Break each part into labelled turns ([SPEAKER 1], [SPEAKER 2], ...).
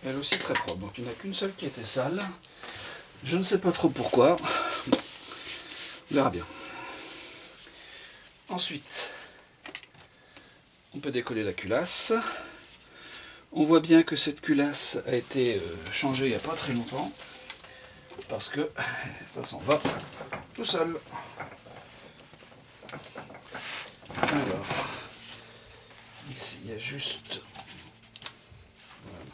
[SPEAKER 1] Elle aussi très propre. Donc il n'y en a qu'une seule qui était sale. Je ne sais pas trop pourquoi. On verra bien. Ensuite, on peut décoller la culasse. On voit bien que cette culasse a été changée il n'y a pas très longtemps. Parce que ça s'en va tout seul. Alors, ici il y a juste voilà,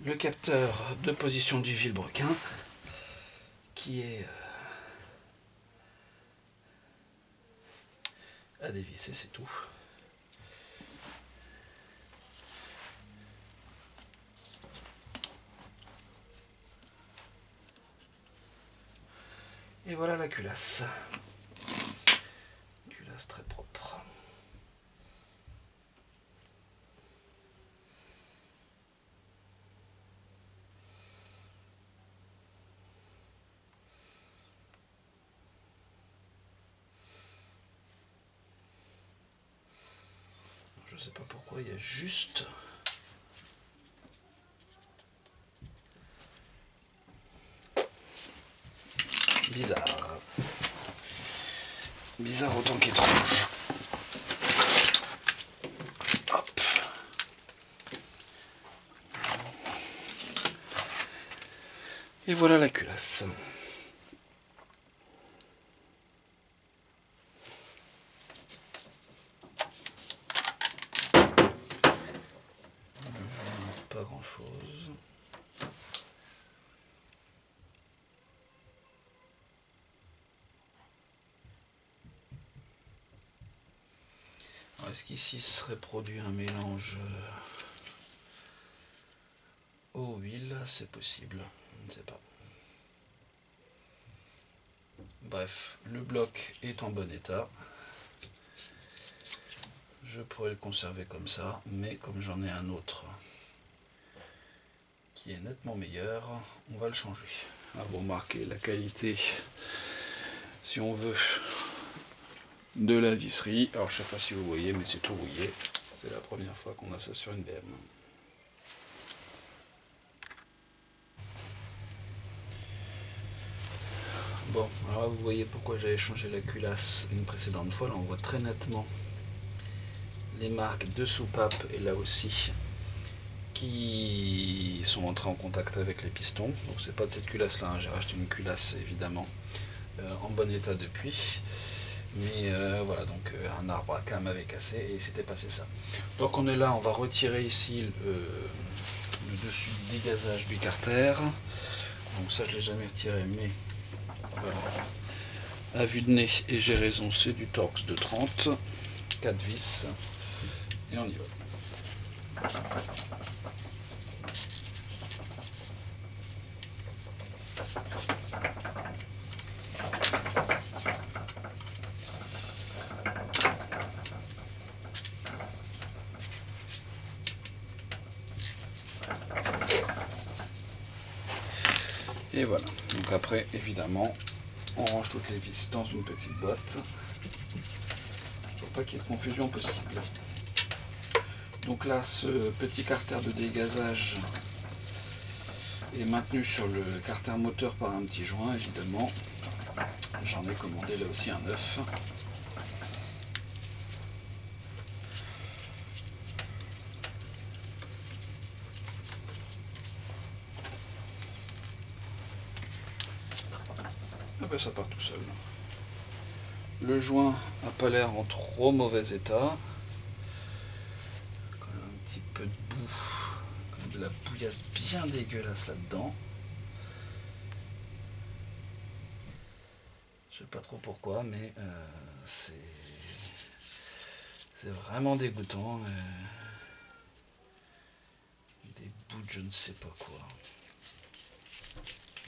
[SPEAKER 1] le capteur de position du vilebrequin qui est à dévisser, c'est tout. Et voilà la culasse. Culasse très propre. Je ne sais pas pourquoi il y a juste bizarre. Bizarre autant qu'étrange. Hop. Et voilà la culasse. Pas grand chose. Est-ce qu'ici serait produit un mélange eau-huile? C'est possible, je ne sais pas. Bref, le bloc est en bon état. Je pourrais le conserver comme ça, mais comme j'en ai un autre qui est nettement meilleur, on va le changer. Ah bon, marquez la qualité, si on veut, de la visserie. Alors je sais pas si vous voyez, mais c'est tout rouillé. C'est la première fois qu'on a ça sur une BM. Bon, alors là, vous voyez pourquoi j'avais changé la culasse une précédente fois. Là on voit très nettement les marques de soupape, et là aussi, qui sont entrés en contact avec les pistons. Donc c'est pas de cette culasse là, hein. J'ai racheté une culasse évidemment en bon état depuis. Mais voilà, donc un arbre à cam avait cassé et c'était passé ça. Donc on est là, on va retirer ici le dessus du dégazage du carter. Donc ça je l'ai jamais retiré, mais voilà. À vue de nez, et j'ai raison, c'est du Torx de 30, 4 vis, et on y va. Et voilà, donc après évidemment on range toutes les vis dans une petite boîte pour pas qu'il y ait de confusion possible. Donc là ce petit carter de dégazage est maintenu sur le carter moteur par un petit joint évidemment. J'en ai commandé là aussi un neuf. Ah ben ça part tout seul. Le joint n'a pas l'air en trop mauvais état. Quand même un petit peu de boue, de la bouillasse bien dégueulasse là-dedans. Je sais pas trop pourquoi, mais c'est vraiment dégoûtant. Des bouts de je ne sais pas quoi.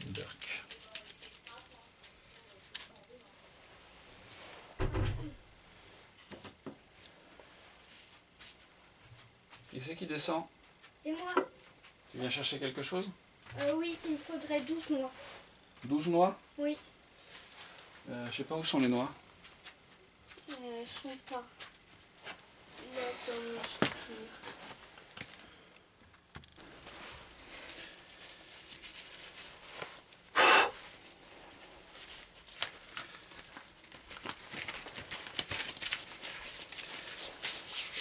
[SPEAKER 1] Burk. Qui c'est qui descend?
[SPEAKER 2] C'est moi.
[SPEAKER 1] Tu viens chercher quelque chose?
[SPEAKER 2] Oui, il me faudrait 12 noix.
[SPEAKER 1] 12 noix?
[SPEAKER 2] Oui.
[SPEAKER 1] Je sais pas où sont les noix.
[SPEAKER 2] Elles sont pas là dans mon souvenir.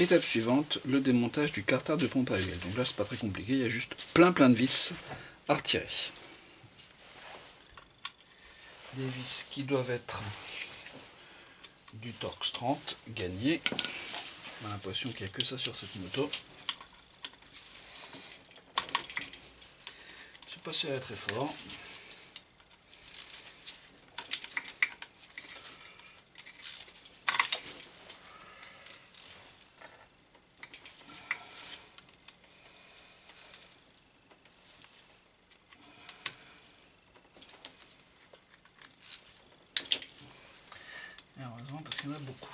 [SPEAKER 1] Étape suivante, le démontage du carter de pompe à huile. Donc là c'est pas très compliqué, il y a juste plein de vis à retirer. Des vis qui doivent être du Torx 30 gagné. On a l'impression qu'il n'y a que ça sur cette moto. Je sais pas si elle est très fort. Et heureusement parce qu'il y en a beaucoup.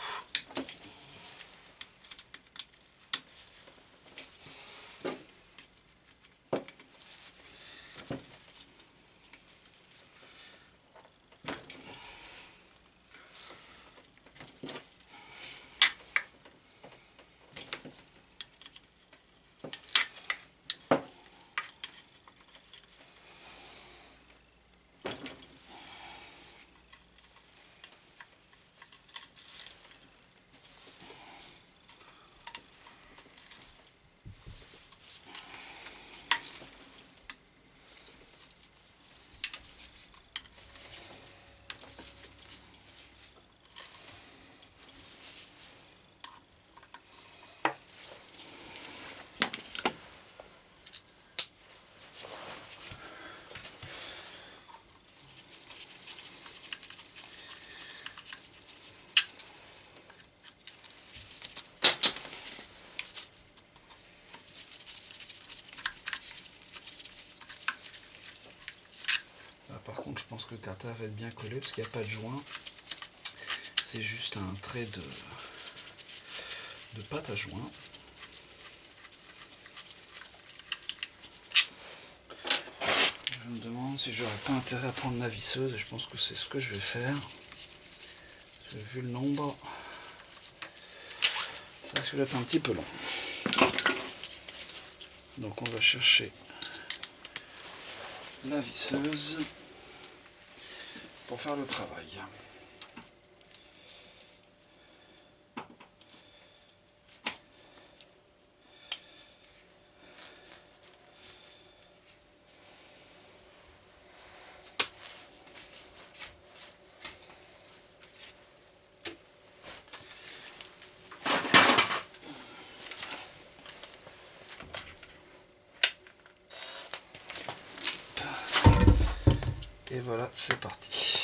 [SPEAKER 1] Par contre, je pense que le carter va être bien collé parce qu'il n'y a pas de joint. C'est juste un trait de pâte à joint. Je me demande si j'aurais pas intérêt à prendre ma visseuse et je pense que c'est ce que je vais faire. Parce que vu le nombre, ça risque d'être un petit peu long. Donc on va chercher la visseuse pour faire le travail. Et voilà, c'est parti.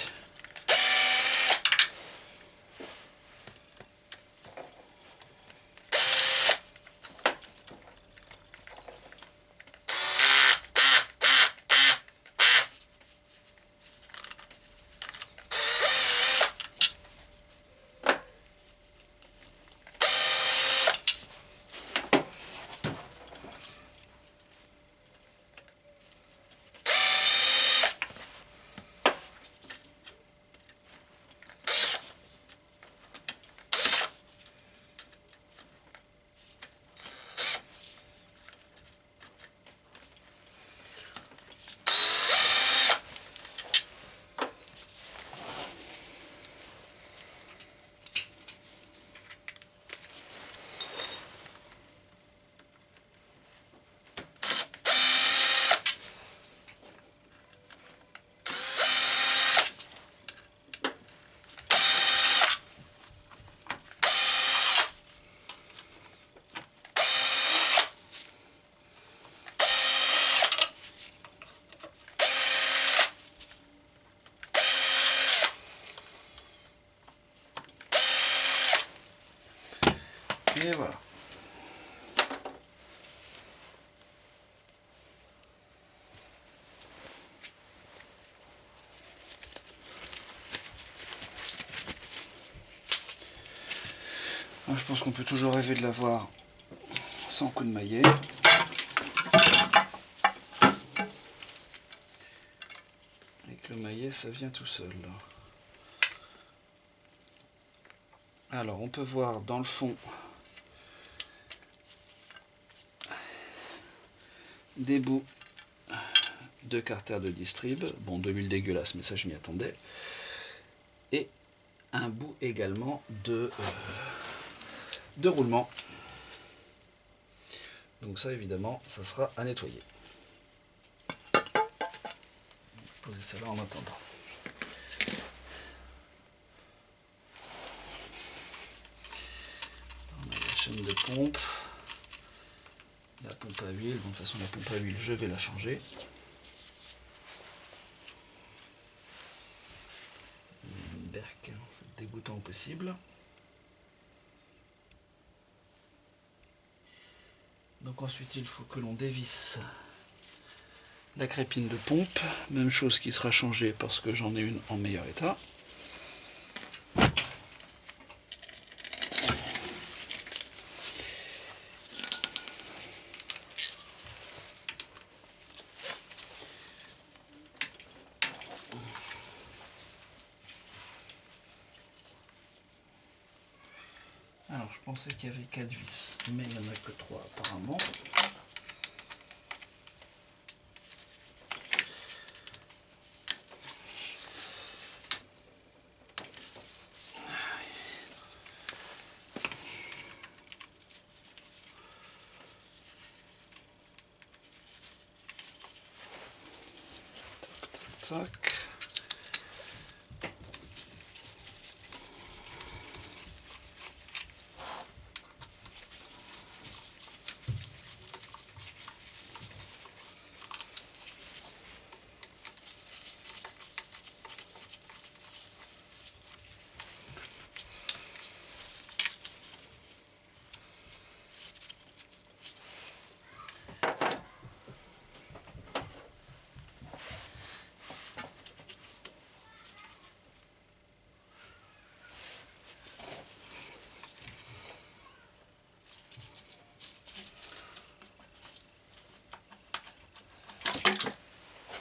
[SPEAKER 1] Et voilà. Alors, je pense qu'on peut toujours rêver de l'avoir sans coup de maillet. Avec le maillet, ça vient tout seul. Alors, on peut voir dans le fond des bouts de carter de distrib, bon de l'huile dégueulasse mais ça je m'y attendais, et un bout également de roulement Donc ça évidemment, ça sera à nettoyer. Poser ça là en attendant. On a la chaîne de pompe, la pompe à huile. Bon, de toute façon la pompe à huile je vais la changer. Berk, c'est dégoûtant au possible. Donc ensuite il faut que l'on dévisse la crépine de pompe, même chose qui sera changée parce que j'en ai une en meilleur état. Alors je pensais qu'il y avait 4 vis, mais il n'y en a que 3 apparemment. Tac.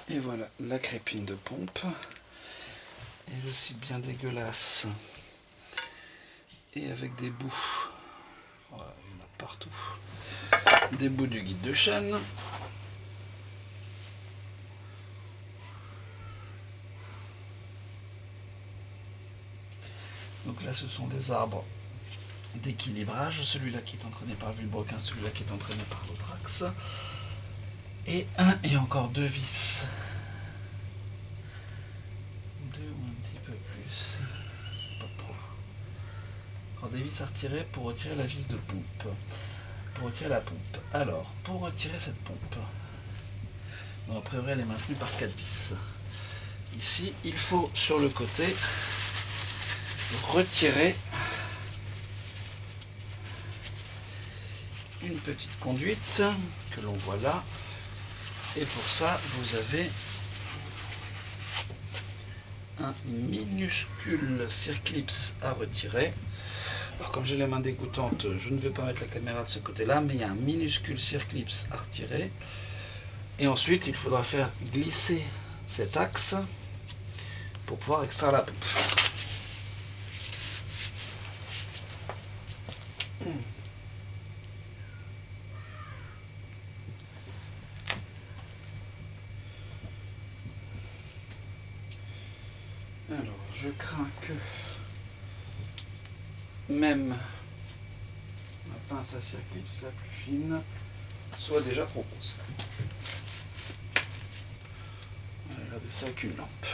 [SPEAKER 1] Et voilà la crépine de pompe. Elle est aussi bien dégueulasse. Et avec des bouts. Voilà, il y en a partout. Des bouts du guide de chaîne. Donc là ce sont des arbres d'équilibrage. Celui-là qui est entraîné par le vilebrequin, celui-là qui est entraîné par l'autre axe. Et encore 2 vis. 2 ou un petit peu plus. C'est pas trop. Encore des vis à retirer pour retirer la vis de pompe. Pour retirer la pompe. Alors, pour retirer cette pompe, donc a priori elle est maintenue par 4 vis. Ici, il faut sur le côté retirer une petite conduite que l'on voit là. Et pour ça, vous avez un minuscule circlips à retirer. Alors comme j'ai les mains dégoûtantes, je ne vais pas mettre la caméra de ce côté-là, mais il y a un minuscule circlips à retirer. Et ensuite, il faudra faire glisser cet axe pour pouvoir extraire la pompe. Alors, je crains que même la pince à circlips la plus fine soit déjà trop grosse. Regardez ça avec une lampe.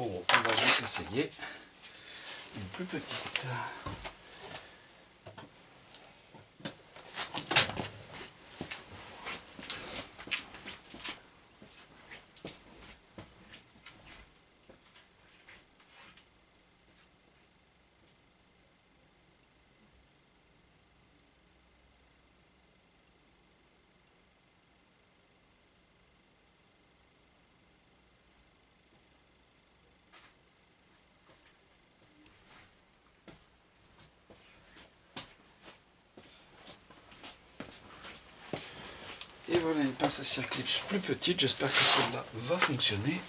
[SPEAKER 1] Oh, on va juste essayer une plus petite. Et voilà une pince à circlips plus petite, j'espère que celle-là va fonctionner.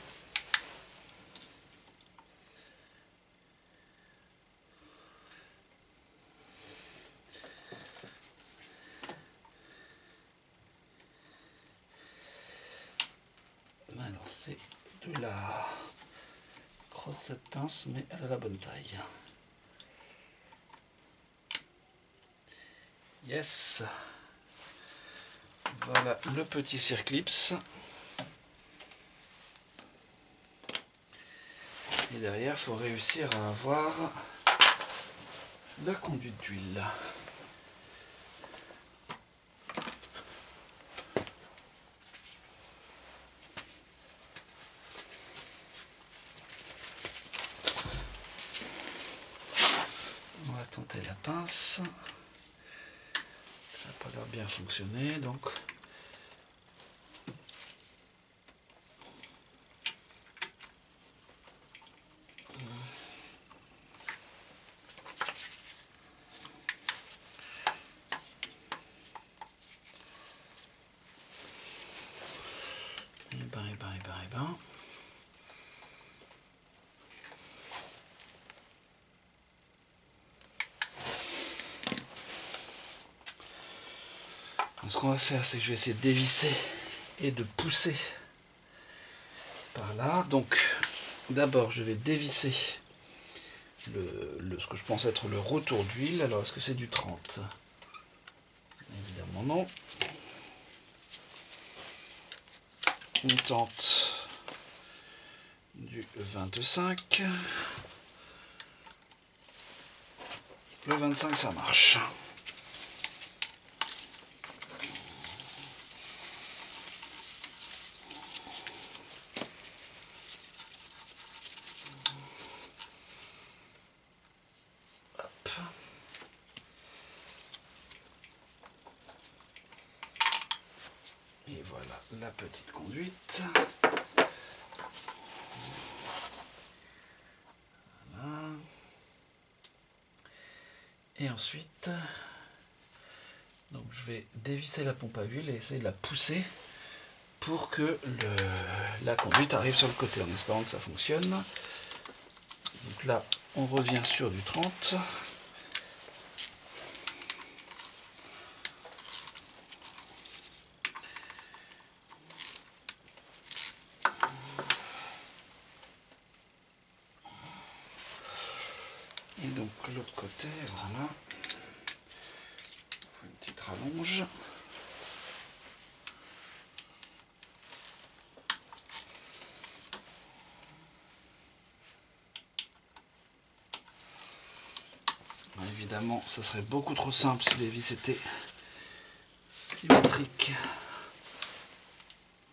[SPEAKER 1] Alors c'est de la crotte cette pince, mais elle a la bonne taille. Yes. Voilà le petit circlips. Et derrière, il faut réussir à avoir la conduite d'huile. On va tenter la pince. Ça n'a pas l'air bien fonctionner, donc et ben. Ce qu'on va faire, c'est que je vais essayer de dévisser et de pousser par là. Donc, d'abord, je vais dévisser ce que je pense être le retour d'huile. Alors, est-ce que c'est du 30? Évidemment non. On tente du 25. Le 25, ça marche. Hop. Et voilà la petite conduite. Voilà. Et ensuite, donc je vais dévisser la pompe à huile et essayer de la pousser pour que la conduite arrive sur le côté, en espérant que ça fonctionne. Donc là, on revient sur du 30. Et donc l'autre côté, voilà. Une petite rallonge. Évidemment, ça serait beaucoup trop simple si les vis étaient symétriques.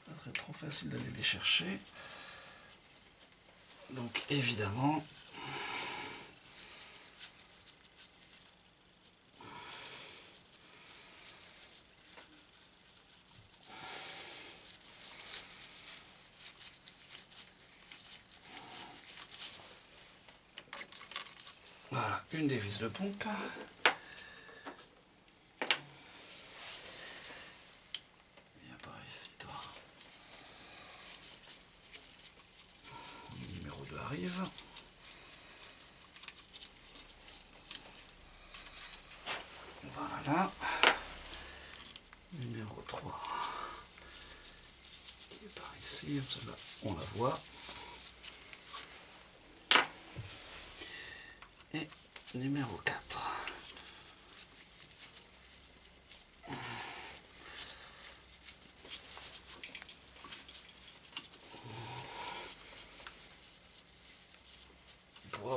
[SPEAKER 1] Ça serait trop facile d'aller les chercher. Donc évidemment, voilà, une des vis de pompe. Viens par ici, toi. Le numéro 2 arrive. Voilà. Numéro 3. Qui est par ici, celle-là, on la voit. Et numéro 4.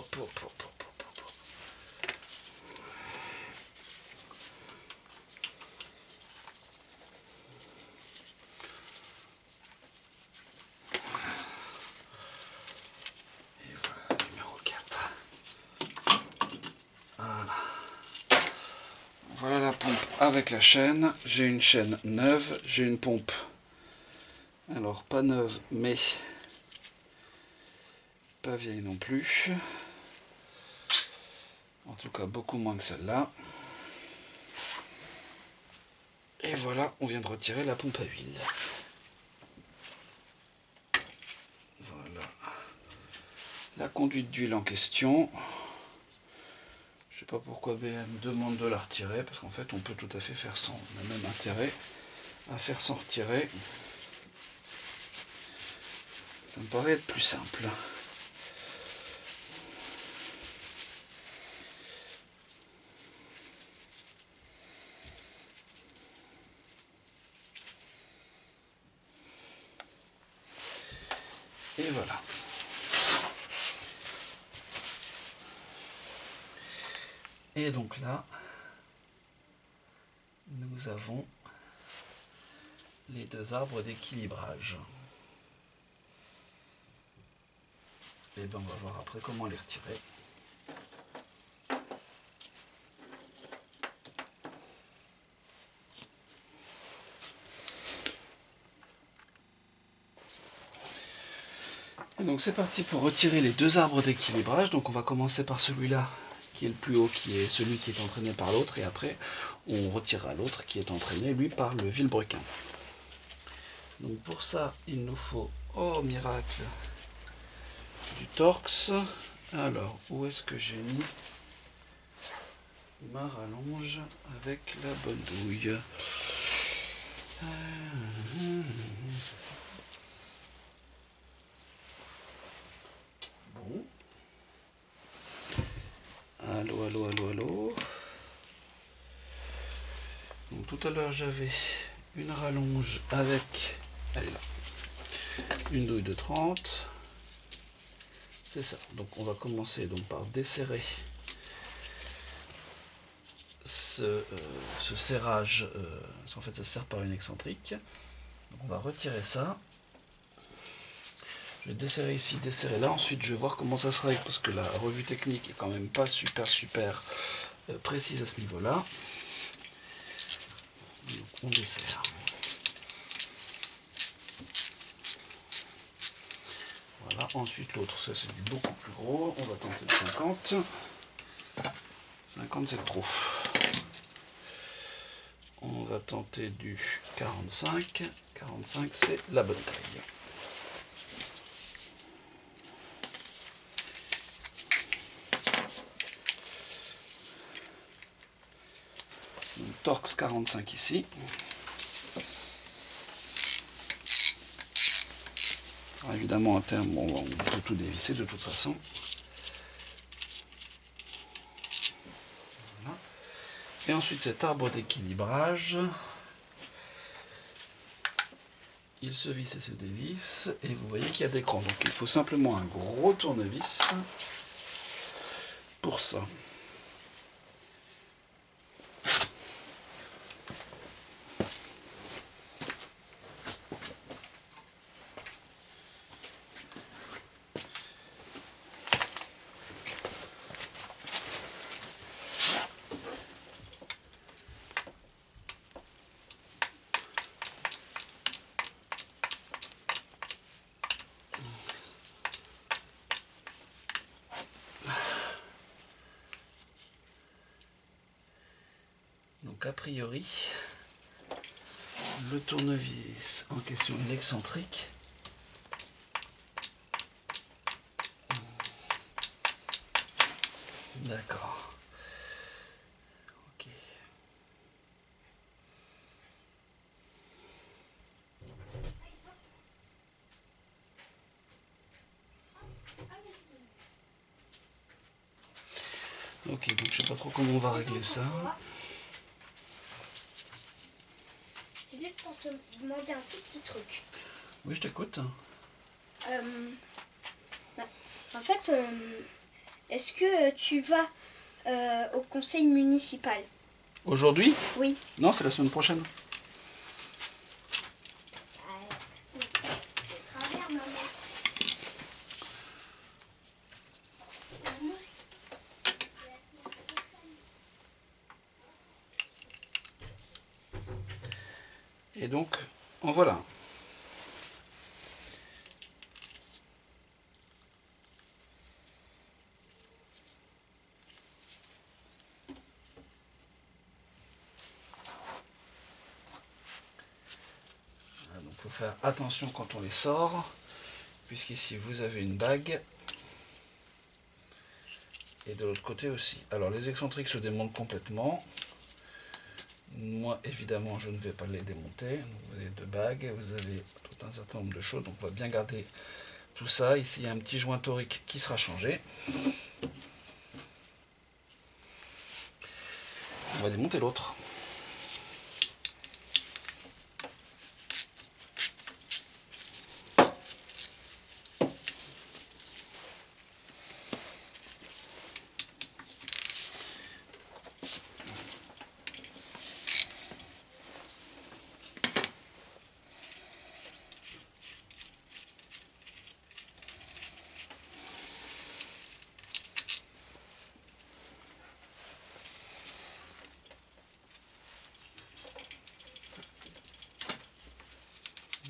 [SPEAKER 1] Hop, hop, hop, hop, hop, hop. Et voilà, numéro 4. Voilà. Voilà la pompe avec la chaîne. J'ai une chaîne neuve, j'ai une pompe. Alors pas neuve, mais pas vieille non plus. En tout cas beaucoup moins que celle-là. Et voilà, on vient de retirer la pompe à huile. Voilà. La conduite d'huile en question. Je ne sais pas pourquoi BM demande de la retirer, parce qu'en fait on peut tout à fait faire sans. On a même intérêt à faire sans retirer. Ça me paraît être plus simple. Et voilà. Et donc là, nous avons les deux arbres d'équilibrage. Et bien on va voir après comment les retirer. Et donc c'est parti pour retirer les deux arbres d'équilibrage. Donc on va commencer par celui-là qui est le plus haut, qui est celui qui est entraîné par l'autre, et après on retirera l'autre qui est entraîné lui par le vilebrequin. Donc pour ça il nous faut, oh miracle, du torx. Alors où est-ce que j'ai mis ma rallonge avec la bonne douille? Bon. Allô, allô, allô, allô. Donc tout à l'heure j'avais une rallonge avec, elle est là, une douille de 30. C'est ça. Donc on va commencer donc par desserrer ce serrage, parce qu'en fait ça se serre par une excentrique. Donc on va retirer ça. Je vais desserrer ici, desserrer là. Ensuite je vais voir comment ça se règle, parce que la revue technique est quand même pas super précise à ce niveau-là. Donc on desserre. Voilà, ensuite l'autre, ça c'est du beaucoup plus gros. On va tenter le 50. 50 c'est trop. On va tenter du 45. 45 c'est la bonne taille. Donc, Torx 45 ici. Alors, évidemment à terme on peut tout dévisser de toute façon. Voilà. Et ensuite cet arbre d'équilibrage, il se visse et se dévisse, et vous voyez qu'il y a des crans. Donc il faut simplement un gros tournevis pour ça. Donc a priori, le tournevis en question est l'excentrique. D'accord. Ok. Ok, donc je sais pas trop comment on va régler ça.
[SPEAKER 2] C'est juste pour te demander un tout petit truc.
[SPEAKER 1] Oui, je t'écoute.
[SPEAKER 2] Bah, en fait, est-ce que tu vas au conseil municipal?
[SPEAKER 1] Aujourd'hui?
[SPEAKER 2] Oui.
[SPEAKER 1] Non, c'est la semaine prochaine. Et donc, en voilà. Donc, il faut faire attention quand on les sort, puisqu'ici vous avez une bague. Et de l'autre côté aussi. Alors, les excentriques se démontent complètement. Moi, évidemment, je ne vais pas les démonter. Donc, vous avez deux bagues, vous avez tout un certain nombre de choses. Donc, on va bien garder tout ça. Ici, il y a un petit joint torique qui sera changé. On va démonter l'autre.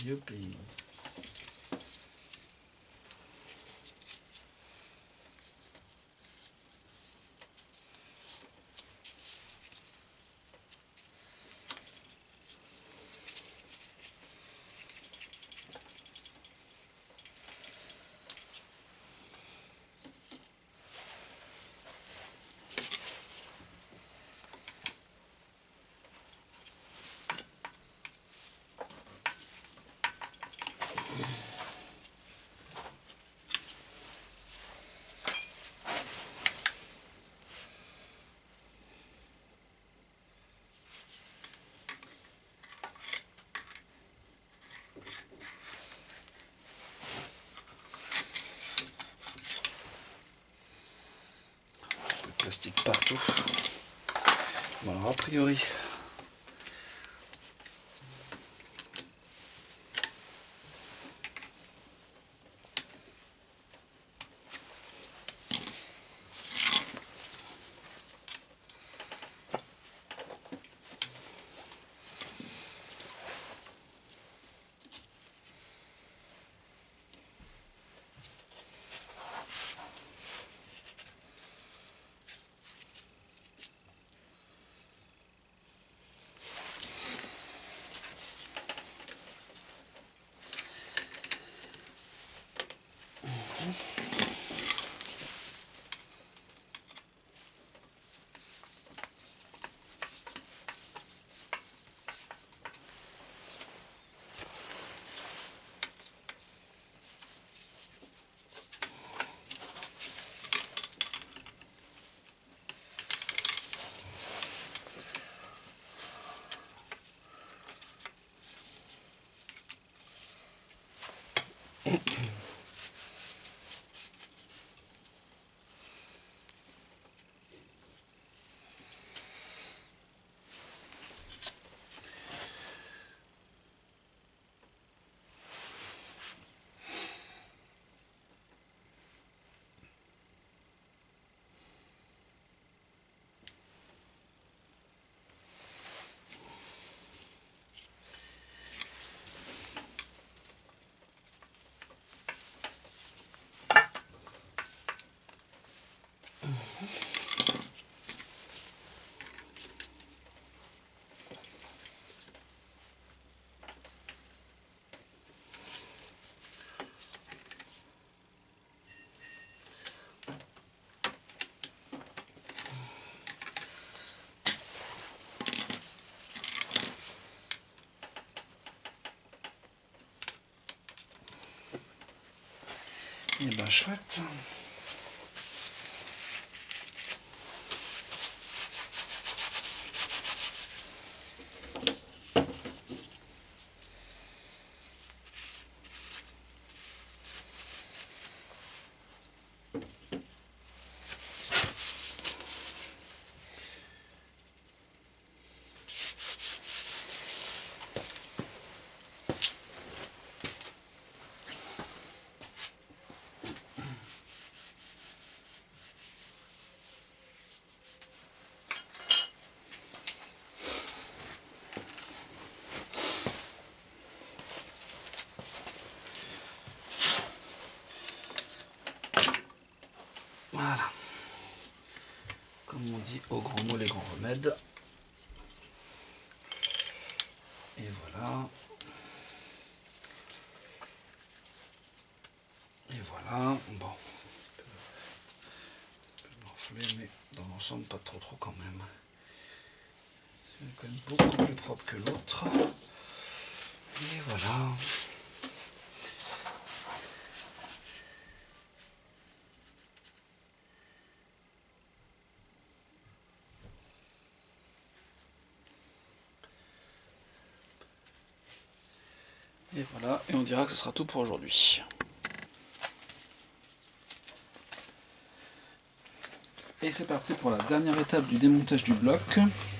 [SPEAKER 1] Youpi. Plastique partout. Bon, alors a priori, eh ben chouette. Voilà. Comme on dit au grand mot, les grands remèdes. Et voilà. Et voilà. Bon. Un peu gonflé, mais dans l'ensemble, pas trop quand même. C'est quand même beaucoup plus propre que l'autre. Et voilà. Et voilà, et on dira que ce sera tout pour aujourd'hui. Et c'est parti pour la dernière étape du démontage du bloc.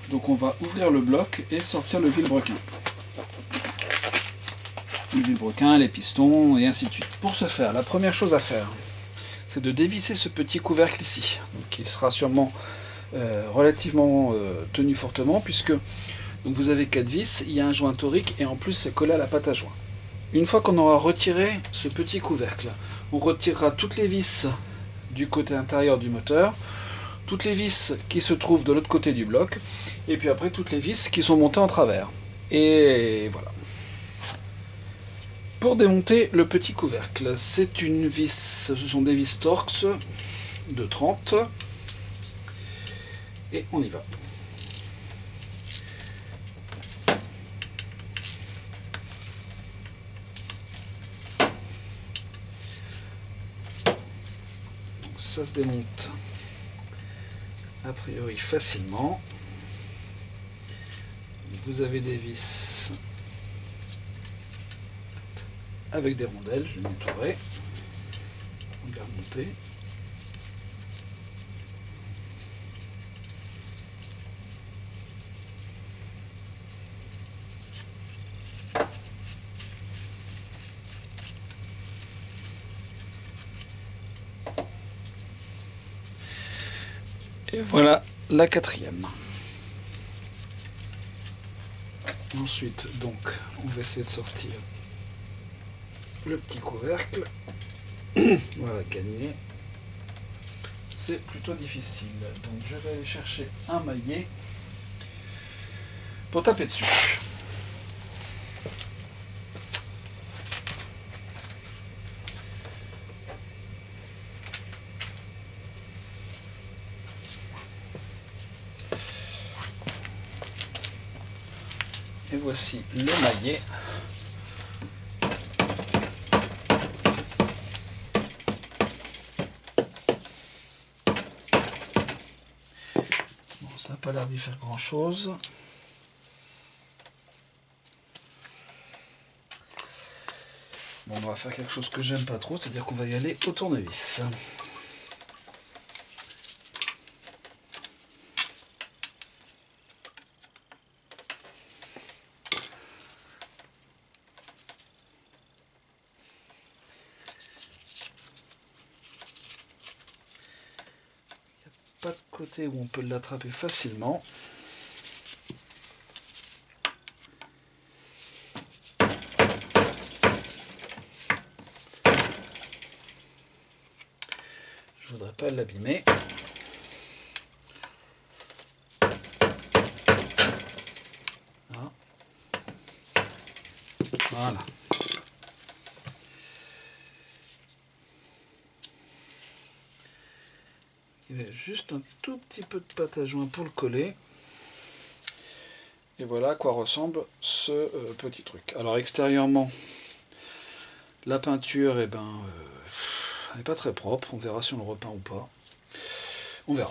[SPEAKER 1] Donc on va ouvrir le bloc et sortir le vilebrequin. Le vilebrequin, les pistons et ainsi de suite. Pour ce faire, la première chose à faire, c'est de dévisser ce petit couvercle ici. Donc il sera sûrement relativement tenu fortement puisque donc vous avez 4 vis, il y a un joint torique et en plus c'est collé à la pâte à joint. Une fois qu'on aura retiré ce petit couvercle, on retirera toutes les vis du côté intérieur du moteur, toutes les vis qui se trouvent de l'autre côté du bloc, et puis après toutes les vis qui sont montées en travers. Et voilà. Pour démonter le petit couvercle, c'est une vis, ce sont des vis Torx de 30, et on y va. Ça se démonte a priori facilement. Vous avez des vis avec des rondelles, je les nettoierai. On va les remonter. Et voilà la quatrième. Ensuite, donc, on va essayer de sortir le petit couvercle. Voilà, gagné. C'est plutôt difficile. Donc, je vais aller chercher un maillet pour taper dessus. Et voici le maillet. Bon, ça n'a pas l'air d'y faire grand chose. Bon, on va faire quelque chose que j'aime pas trop, c'est-à-dire qu'on va y aller au tournevis. Pas de côté où on peut l'attraper facilement. Je voudrais pas l'abîmer. Voilà. Il y avait juste un tout petit peu de pâte à joint pour le coller. Et voilà à quoi ressemble ce petit truc. Alors extérieurement, la peinture, elle n'est pas très propre. On verra si on le repeint ou pas. On verra.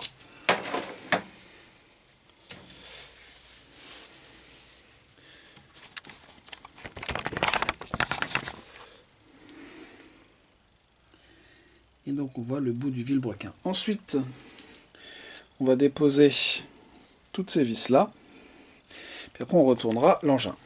[SPEAKER 1] Et donc on voit le bout du vilebrequin. Ensuite, on va déposer toutes ces vis là. Puis après on retournera l'engin.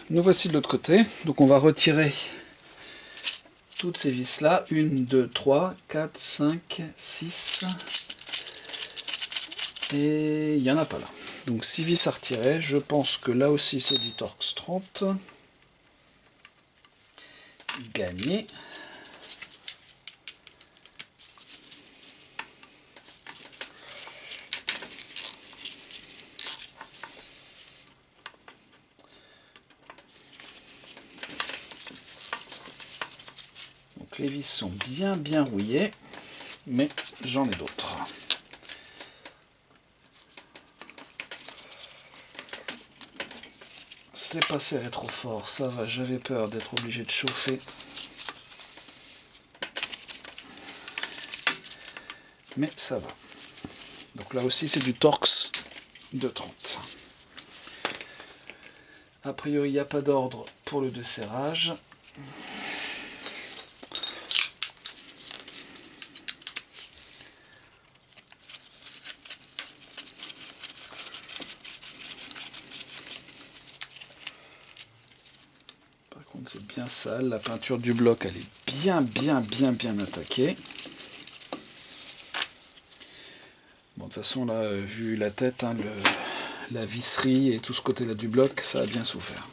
[SPEAKER 1] Nous voici de l'autre côté. Donc on va retirer toutes ces vis là, 1, 2, 3, 4, 5, 6, et il n'y en a pas là. Donc 6 vis à retirer, je pense que là aussi c'est du Torx 30. Gagné. Donc les vis sont bien rouillées, mais j'en ai d'autres. C'est pas serré trop fort, ça va, j'avais peur d'être obligé de chauffer. Mais ça va. Donc là aussi c'est du Torx de 30. A priori il n'y a pas d'ordre pour le desserrage. C'est bien sale, la peinture du bloc elle est bien attaquée. Bon, de toute façon là, vu la tête, hein, la visserie et tout ce côté là du bloc, ça a bien souffert.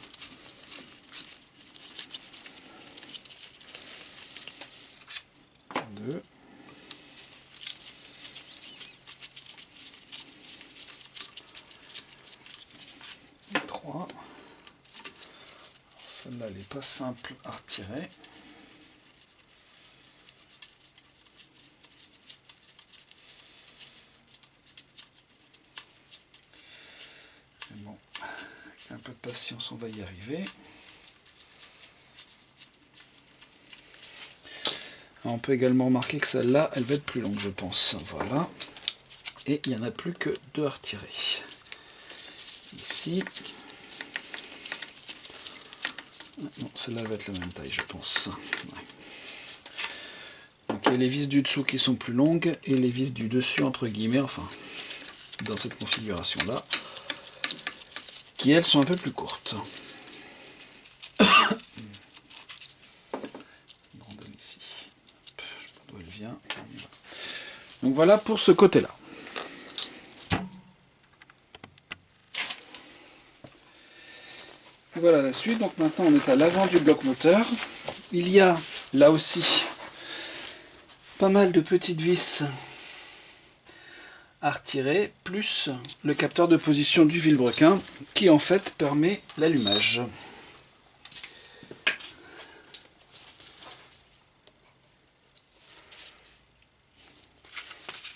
[SPEAKER 1] Deux. Trois. Celle-là, elle n'est pas simple à retirer. Mais bon, avec un peu de patience, on va y arriver. On peut également remarquer que celle-là, elle va être plus longue, je pense. Voilà. Et il n'y en a plus que 2 à retirer. Ici. Non, celle-là va être la même taille, je pense. Ouais. Donc il y a les vis du dessous qui sont plus longues et les vis du dessus, entre guillemets, enfin, dans cette configuration-là, qui elles sont un peu plus courtes. Ici. Je sais pas d'où elle vient. Donc voilà pour ce côté-là. Voilà la suite. Donc maintenant on est à l'avant du bloc moteur. Il y a là aussi pas mal de petites vis à retirer, plus le capteur de position du vilebrequin qui en fait permet l'allumage.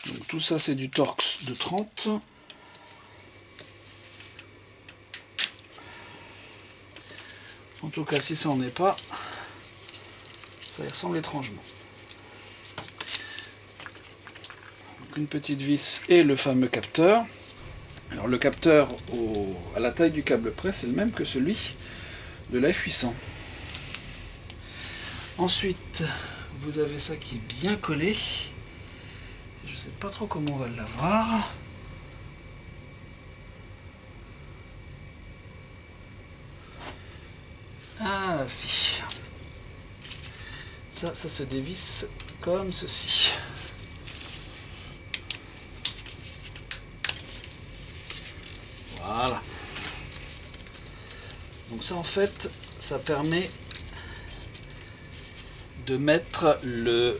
[SPEAKER 1] Donc tout ça c'est du Torx de 30. En tout cas, si ça n'en est pas, ça y ressemble étrangement. Donc une petite vis et le fameux capteur. Alors le capteur à la taille du câble près, c'est le même que celui de la F800. Ensuite, vous avez ça qui est bien collé. Je ne sais pas trop comment on va l'avoir. Ah si. Ça se dévisse comme ceci. Voilà. Donc ça en fait, ça permet de mettre le...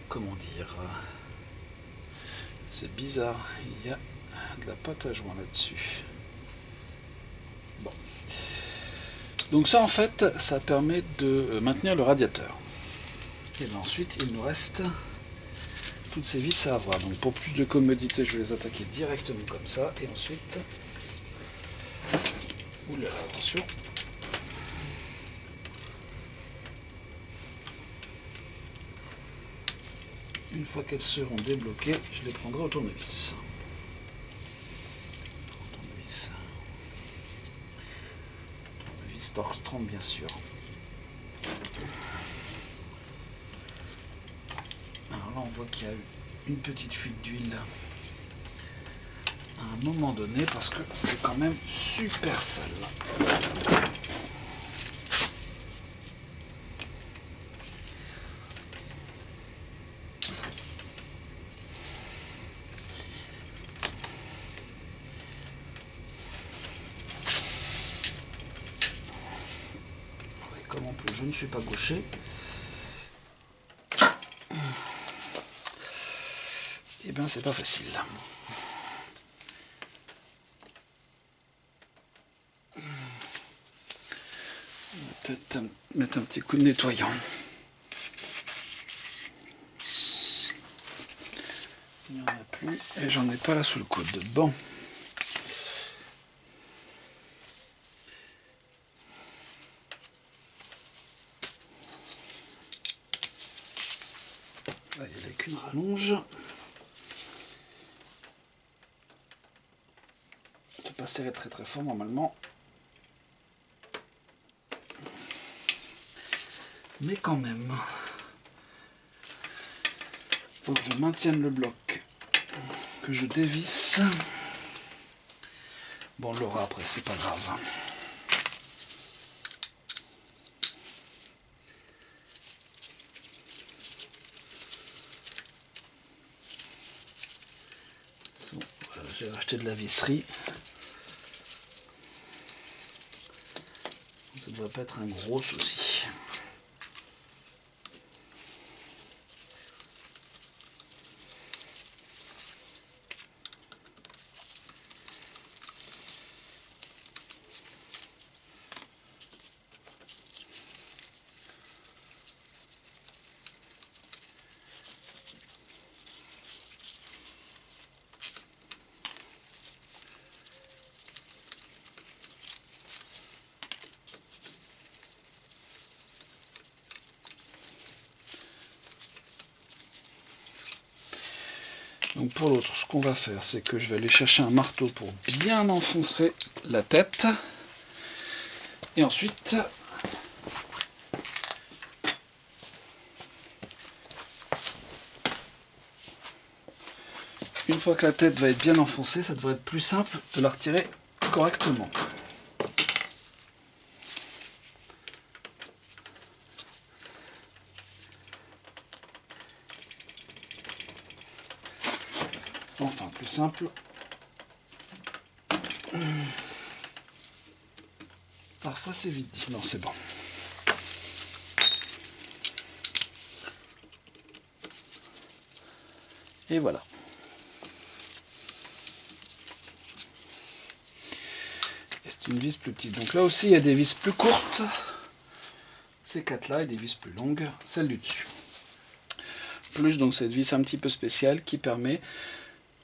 [SPEAKER 1] comment dire... C'est bizarre, il y a de la pâte à joint là-dessus. Bon. Donc ça en fait, ça permet de maintenir le radiateur. Et bien ensuite, il nous reste toutes ces vis à avoir. Donc pour plus de commodité, je vais les attaquer directement comme ça. Et ensuite... Oula, attention. Une fois qu'elles seront débloquées, je les prendrai au tournevis. Tournevis Torx 30 bien sûr. Alors là on voit qu'il y a eu une petite fuite d'huile à un moment donné parce que c'est quand même super sale. Comme en plus je ne suis pas gaucher, et bien c'est pas facile. On va peut-être mettre un petit coup de nettoyant. Il n'y en a plus et j'en ai pas là sous le coude. Bon. Là, il n'y avait qu'une rallonge. Je ne peux pas serrer très très fort normalement. Mais quand même. Faut que je maintienne le bloc. Que je dévisse. Bon, on l'aura après, c'est pas grave. Voilà, j'ai racheté de la visserie. Ça ne devrait pas être un gros souci. Donc pour l'autre, ce qu'on va faire, c'est que je vais aller chercher un marteau pour bien enfoncer la tête. Et ensuite, une fois que la tête va être bien enfoncée, ça devrait être plus simple de la retirer correctement. Enfin, plus simple. Parfois c'est vite dit. Non, c'est bon. Et voilà. Et c'est une vis plus petite. Donc là aussi, il y a des vis plus courtes. Ces quatre-là et des vis plus longues, celle du dessus. Plus donc cette vis un petit peu spéciale qui permet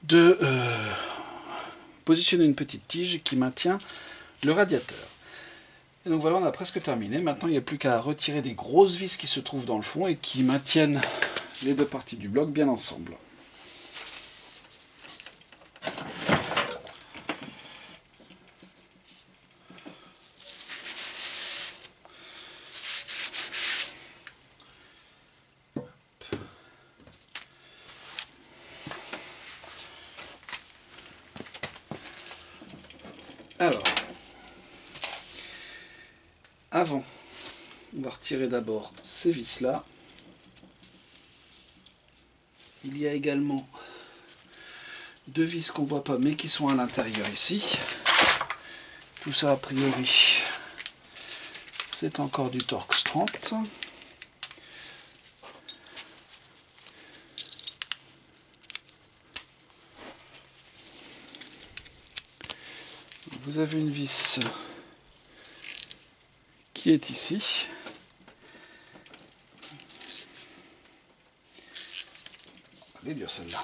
[SPEAKER 1] de positionner une petite tige qui maintient le radiateur. Et donc voilà, on a presque terminé. Maintenant, il n'y a plus qu'à retirer des grosses vis qui se trouvent dans le fond et qui maintiennent les deux parties du bloc bien ensemble. Alors, avant, on va retirer d'abord ces vis-là. Il y a également deux vis qu'on ne voit pas mais qui sont à l'intérieur ici. Tout ça a priori c'est encore du Torx 30. Vous avez une vis qui est ici. Elle est dure celle-là.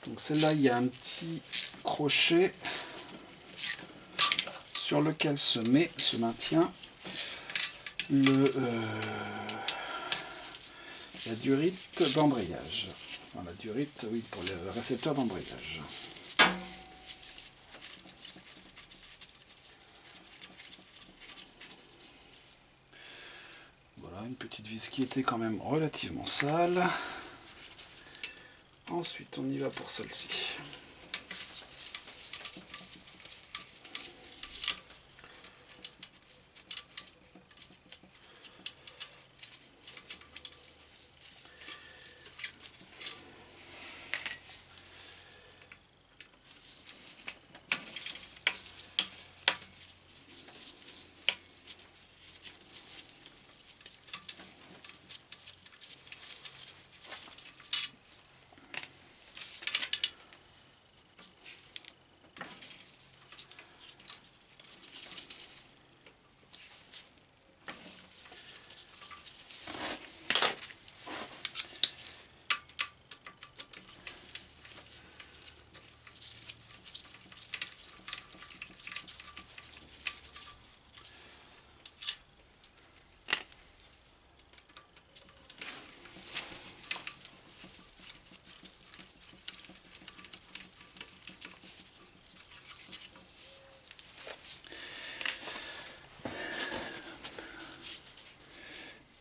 [SPEAKER 1] Donc celle-là, il y a un petit crochet sur lequel se maintient la durite d'embrayage. Enfin, la durite, oui, pour le récepteur d'embrayage. Voilà, une petite vis qui était quand même relativement sale. Ensuite, on y va pour celle-ci.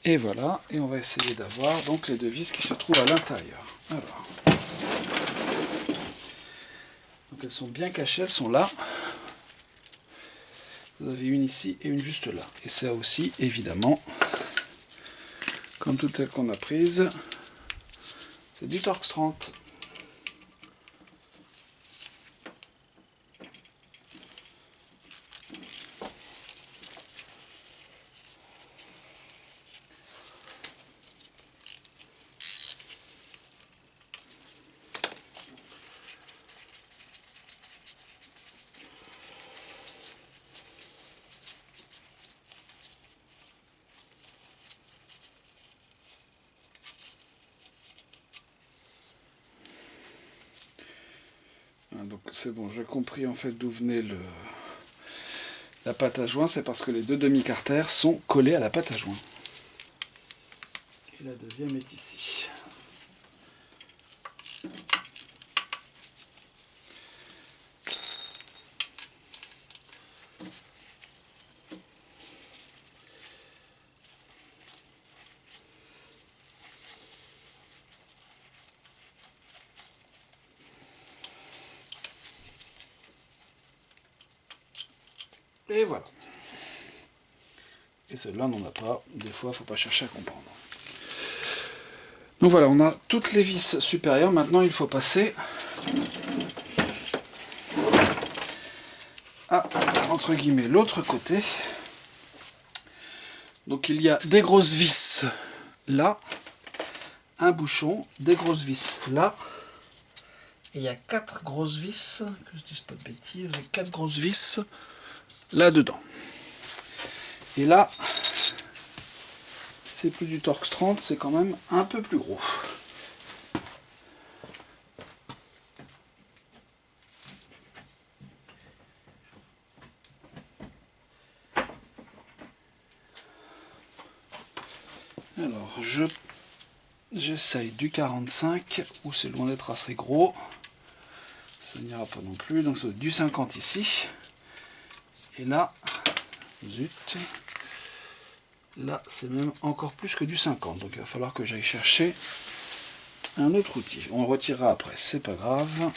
[SPEAKER 1] Et voilà, et on va essayer d'avoir donc les deux vis qui se trouvent à l'intérieur. Alors, donc elles sont bien cachées, elles sont là. Vous avez une ici et une juste là. Et ça aussi, évidemment, comme toutes celles qu'on a prises, c'est du Torx 30. Donc c'est bon, j'ai compris en fait d'où venait la pâte à joint, c'est parce que les deux demi-carters sont collés à la pâte à joint. Et la deuxième est ici. Et voilà. Et celle-là, on n'en a pas. Des fois, il ne faut pas chercher à comprendre. Donc voilà, on a toutes les vis supérieures. Maintenant, il faut passer à, entre guillemets, l'autre côté. Donc il y a des grosses vis là, un bouchon, des grosses vis là. Et il y a 4 grosses vis, que je dise pas de bêtises, mais 4 grosses vis là-dedans. Et là, c'est plus du Torx 30, c'est quand même un peu plus gros. Alors, j'essaye du 45, où c'est loin d'être assez gros. Ça n'ira pas non plus, donc c'est du 50 ici. Et là, zut, là c'est même encore plus que du 50, donc il va falloir que j'aille chercher un autre outil. On le retirera après, c'est pas grave.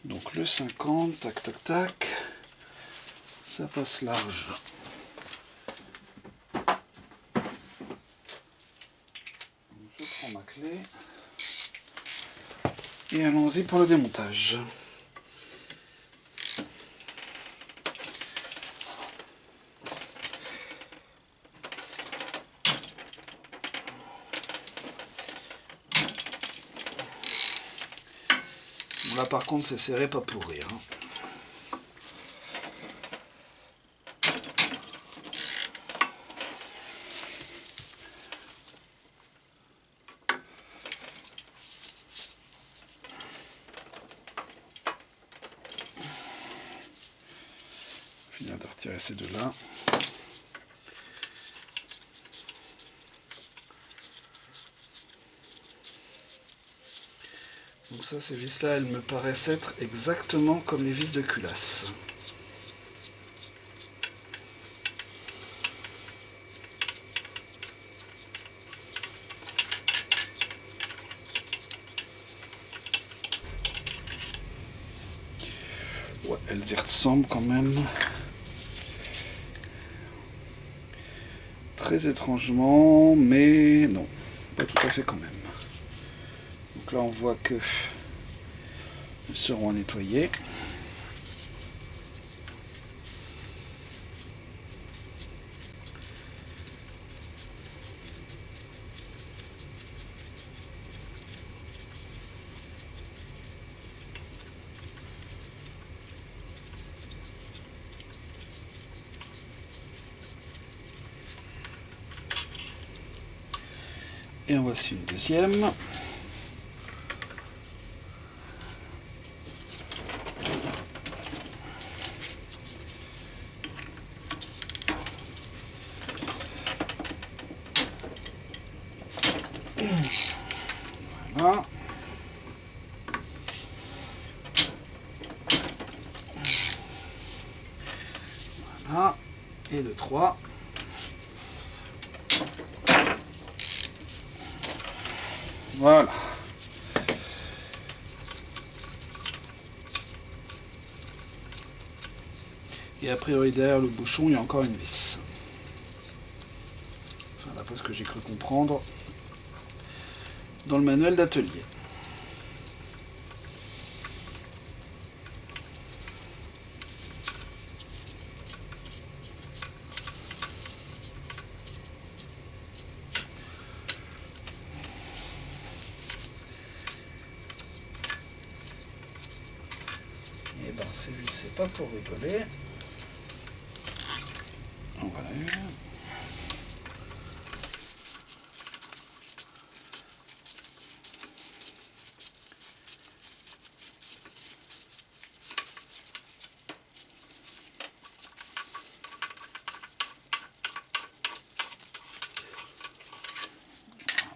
[SPEAKER 1] Donc le 50, tac tac tac, ça passe large. Je prends ma clé et allons-y pour le démontage. Là par contre c'est serré pas pour rire. Finir de retirer ces deux là. Donc ça, ces vis là, elles me paraissent être exactement comme les vis de culasse. Ouais, elles y ressemblent quand même. Très étrangement, mais non, pas tout à fait quand même. Donc là, on voit que elles seront nettoyées. Et en voici une deuxième. Voilà. Voilà. Et le 3. Voilà. Et a priori derrière le bouchon il y a encore une vis. Enfin d'après ce que j'ai cru comprendre dans le manuel d'atelier. Et ben ces vis c'est pas pour rigoler. Voilà.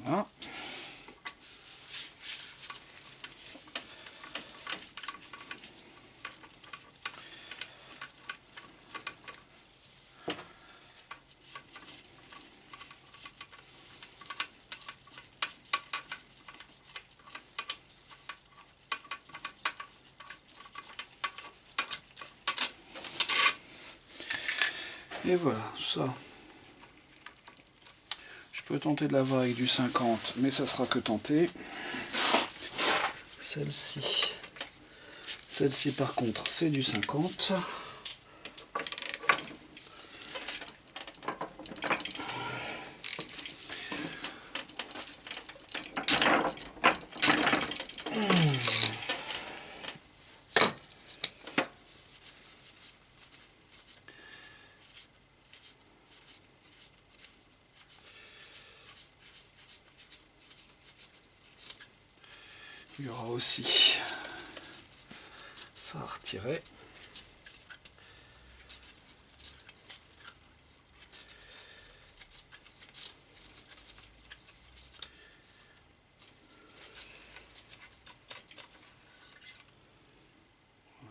[SPEAKER 1] Voilà. Et voilà, ça. Je peux tenter de l'avoir avec du 50, mais ça sera que tenté. Celle-ci par contre, c'est du 50. Il y aura aussi ça à retirer.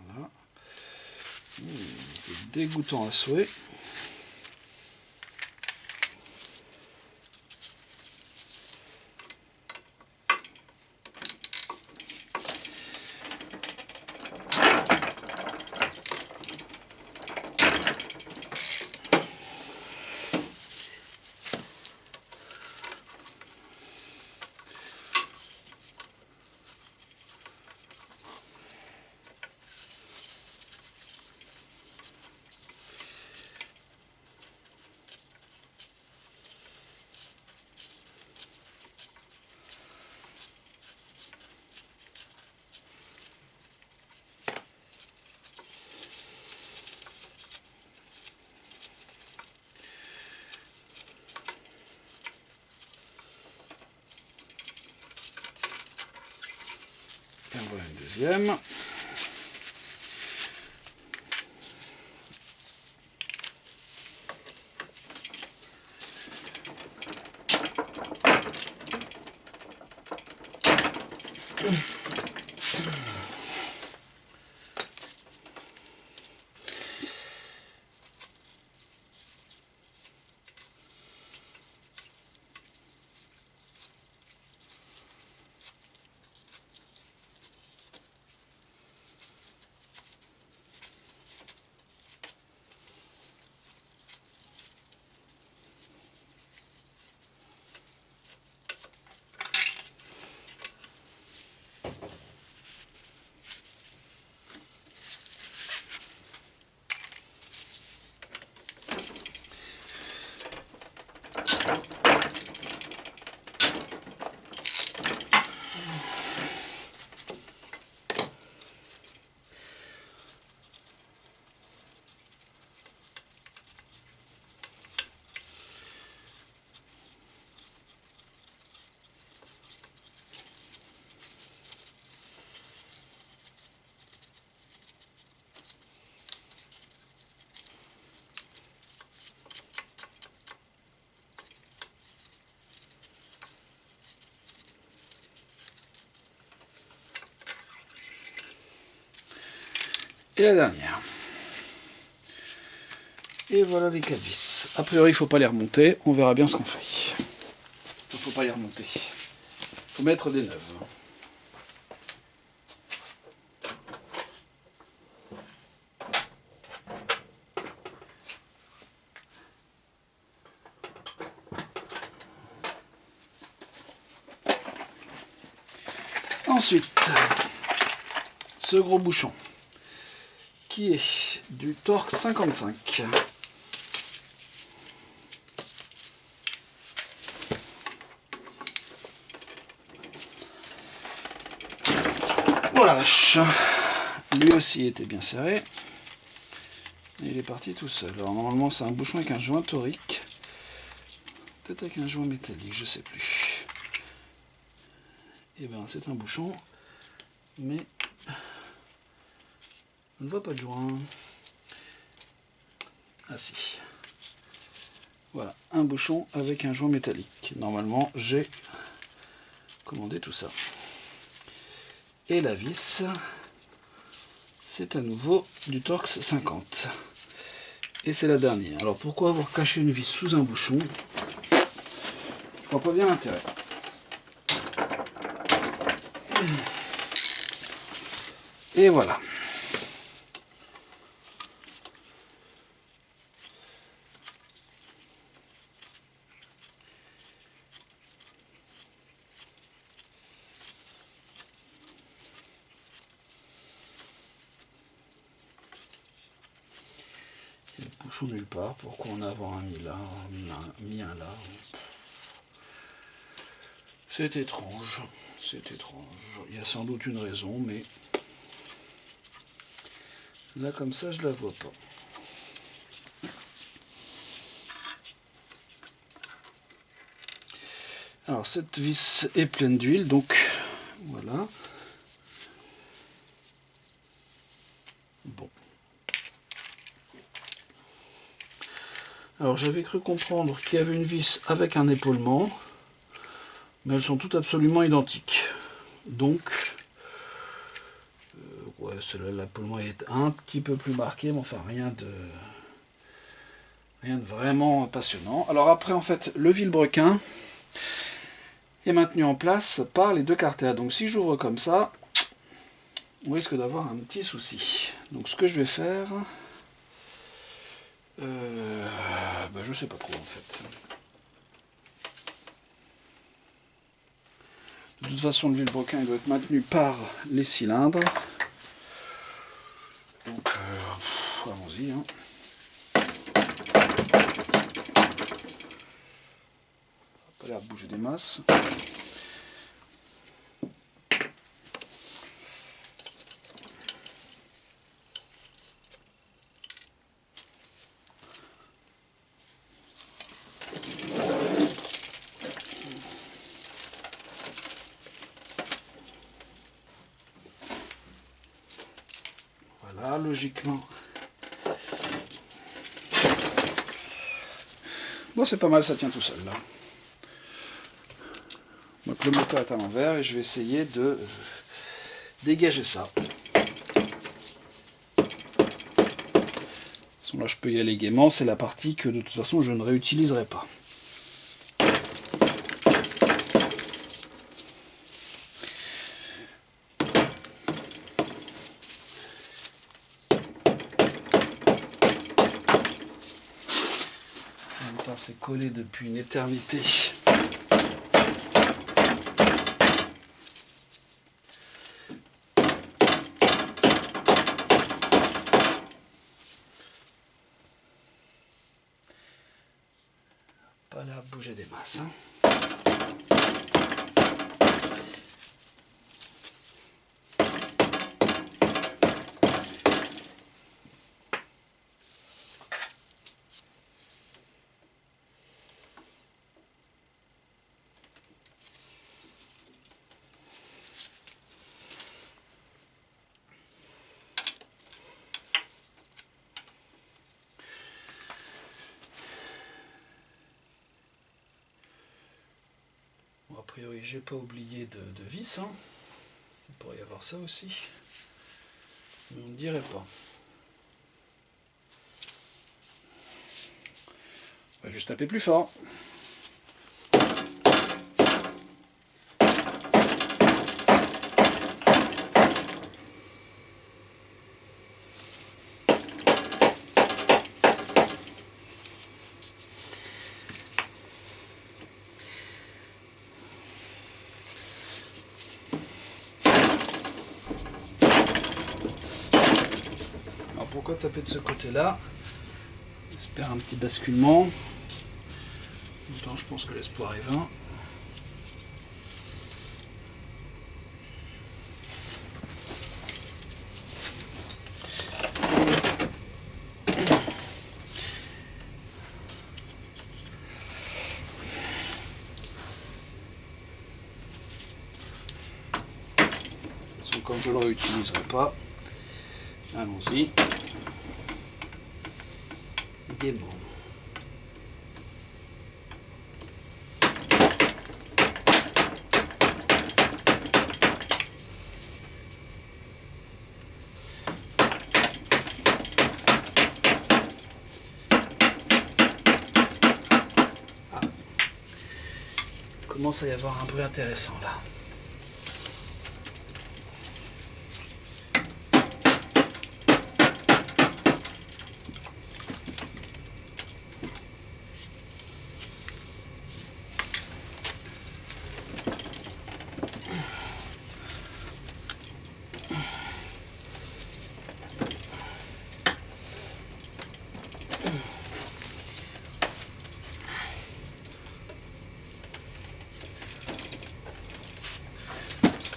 [SPEAKER 1] Voilà. C'est dégoûtant à souhait. Et voilà une deuxième. Et la dernière. Et voilà les 4 vis. A priori, il ne faut pas les remonter. On verra bien ce qu'on fait. Il ne faut pas les remonter. faut mettre des neuves. Ensuite, ce gros bouchon qui est du Torx 55. Oh la vache, lui aussi était bien serré. Et il est parti tout seul. Alors normalement c'est un bouchon avec un joint torique. Peut-être avec un joint métallique, je sais plus. Et bien c'est un bouchon, mais on ne voit pas de joint. Ah si. Voilà, un bouchon avec un joint métallique. Normalement j'ai commandé tout ça. Et la vis, c'est à nouveau du Torx 50. Et c'est la dernière. Alors pourquoi avoir caché une vis sous un bouchon? Je vois pas bien l'intérêt. Et voilà. Il y a le bouchon nulle part. Pourquoi en avoir un mis là, mis un là? C'est étrange. C'est étrange. Il y a sans doute une raison, mais là comme ça je la vois pas. Alors cette vis est pleine d'huile, donc voilà. Bon. Alors j'avais cru comprendre qu'il y avait une vis avec un épaulement, mais elles sont toutes absolument identiques. Donc, ouais, l'épaulement est un petit peu plus marqué, mais enfin rien de vraiment passionnant. Alors après, en fait, le vilebrequin est maintenu en place par les deux carters. Donc si j'ouvre comme ça, on risque d'avoir un petit souci. Donc ce que je vais faire, je sais pas trop en fait. De toute façon, le vilebrequin il doit être maintenu par les cylindres. Donc allons-y. Hein. Pas l'air de bouger des masses. Voilà, logiquement. Bon, c'est pas mal, ça tient tout seul là. Donc le moteur est à l'envers et je vais essayer de dégager ça. De toute façon, là je peux y aller gaiement, c'est la partie que de toute façon je ne réutiliserai pas. En même temps c'est collé depuis une éternité. Pas l'air de bouger des masses. Hein. Bon, a priori, j'ai pas oublié de vis. Hein. Il pourrait y avoir ça aussi. Mais on ne dirait pas. On va juste taper plus fort. pourquoi taper de ce côté-là? J'espère un petit basculement. En même temps, je pense que l'espoir est vain. Comme je ne le réutiliserai pas, allons-y. Gaiement. Ah. Il commence à y avoir un bruit intéressant là.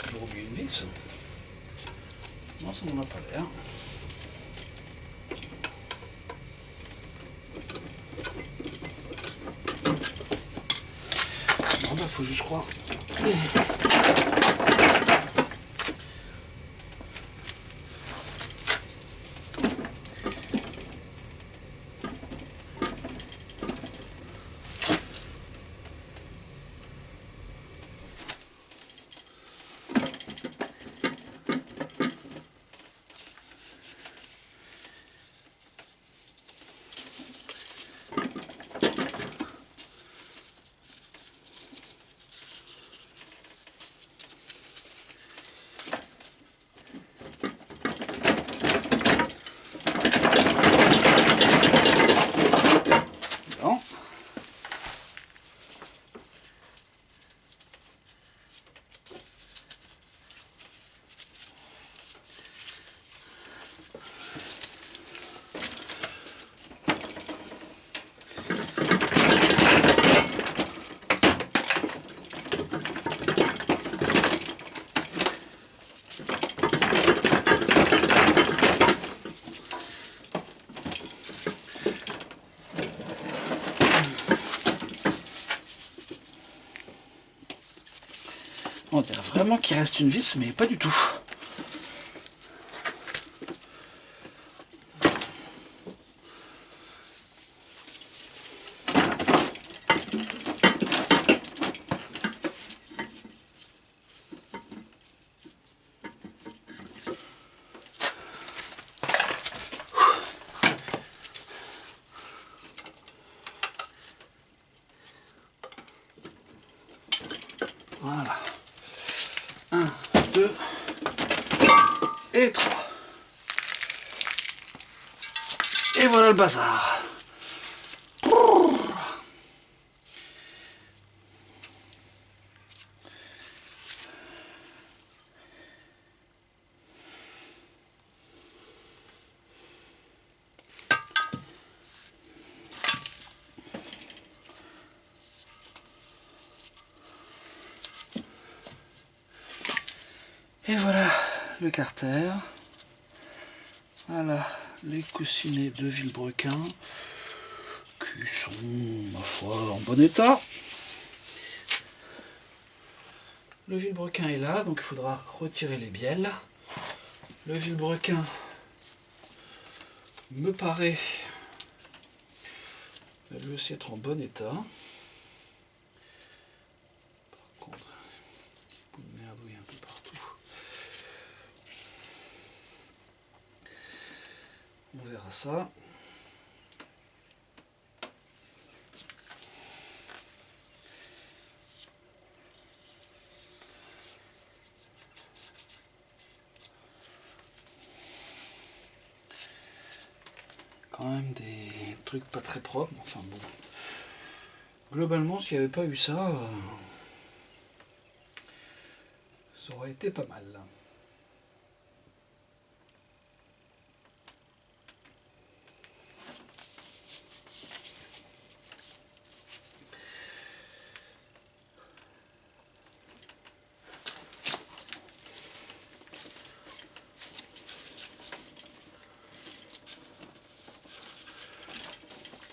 [SPEAKER 1] J'ai oublié une vis. Non, ça n'en a pas l'air. Non, bah faut juste croire. Non. On dirait vraiment qu'il reste une vis, mais pas du tout. Voilà. 1, 2 et 3. Et voilà le bazar. Et voilà le carter. Voilà les coussinets de Vilebrequin qui sont, ma foi, en bon état. Le Vilebrequin est là, donc il faudra retirer les bielles. Le Vilebrequin me paraît lui aussi être en bon état. Par contre, un petit bout de merdouille un peu partout. On verra ça. Quand même des trucs pas très propres, enfin bon. Globalement, s'il n'y avait pas eu ça, ça aurait été pas mal.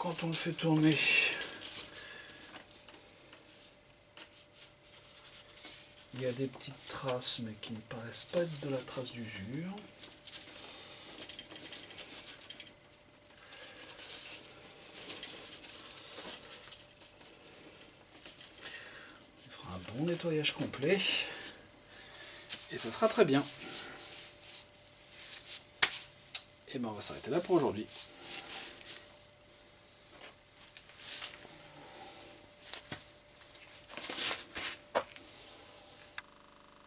[SPEAKER 1] quand on le fait tourner, il y a des petites traces mais qui ne paraissent pas être de la trace d'usure. On fera un bon nettoyage complet et ça sera très bien. Et ben on va s'arrêter là pour aujourd'hui.